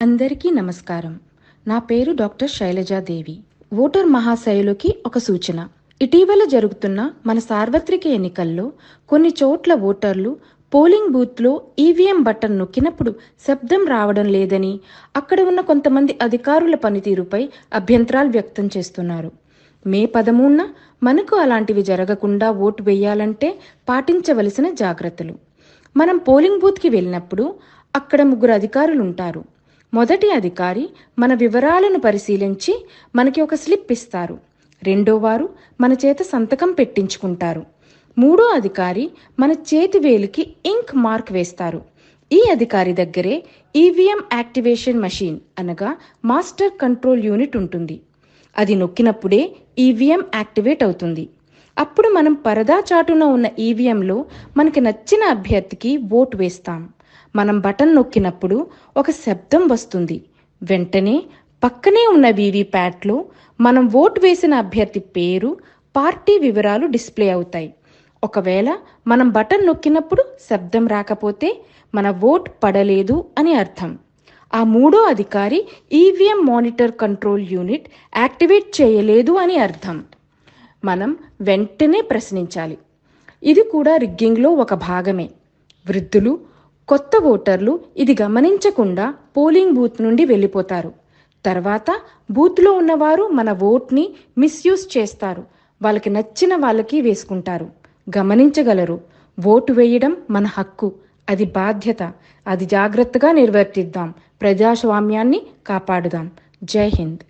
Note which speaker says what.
Speaker 1: అందరికీ నమస్కారం. నా పేరు డాక్టర్ శైలజాదేవి. ఓటర్ మహాశయులకి ఒక సూచన. ఇటీవల జరుగుతున్న మన సార్వత్రిక ఎన్నికల్లో కొన్ని చోట్ల ఓటర్లు పోలింగ్ బూత్లో ఈవీఎం బటన్ నొక్కినప్పుడు శబ్దం రావడం లేదని, అక్కడ ఉన్న కొంతమంది అధికారుల పనితీరుపై అభ్యంతరాలు వ్యక్తం చేస్తున్నారు. మే 13న మనకు అలాంటివి జరగకుండా ఓటు వేయాలంటే పాటించవలసిన జాగ్రత్తలు. మనం పోలింగ్ బూత్కి వెళ్ళినప్పుడు అక్కడ 3 అధికారులు ఉంటారు. మొదటి అధికారి మన వివరాలను పరిశీలించి మనకి ఒక స్లిప్ ఇస్తారు. రెండో వారు మన చేత సంతకం పెట్టించుకుంటారు. మూడో అధికారి మన చేతి వేలికి ఇంక్ మార్క్ వేస్తారు. ఈ అధికారి దగ్గరే ఈవీఎం యాక్టివేషన్ మెషిన్ అనగా మాస్టర్ కంట్రోల్ యూనిట్ ఉంటుంది. అది నొక్కినప్పుడే ఈవీఎం యాక్టివేట్ అవుతుంది. అప్పుడు మనం పరదా చాటున ఉన్న ఈవీఎంలో మనకి నచ్చిన అభ్యర్థికి ఓటు వేస్తాం. మనం బటన్ నొక్కినప్పుడు ఒక శబ్దం వస్తుంది. వెంటనే పక్కనే ఉన్న వీవీప్యాట్లో మనం ఓటు వేసిన అభ్యర్థి పేరు, పార్టీ వివరాలు డిస్ప్లే అవుతాయి. ఒకవేళ మనం బటన్ నొక్కినప్పుడు శబ్దం రాకపోతే మన ఓట్ పడలేదు అని అర్థం. ఆ మూడో అధికారి EVM monitor control unit activate చేయలేదు అని అర్థం. మనం వెంటనే ప్రశ్నించాలి. ఇది కూడా రిగ్గింగ్లో ఒక భాగమే. వృద్ధులు, కొత్త ఓటర్లు ఇది గమనించకుండా పోలింగ్ బూత్ నుండి వెళ్ళిపోతారు. తర్వాత బూత్లో ఉన్నవారు మన ఓట్ని మిస్యూజ్ చేస్తారు. వాళ్ళకి నచ్చిన వాళ్ళకి వేసుకుంటారు. గమనించగలరు. ఓటు వేయడం మన హక్కు, అది బాధ్యత. అది జాగ్రత్తగా నిర్వర్తిద్దాం. ప్రజాస్వామ్యాన్ని కాపాడుదాం. జై హింద్.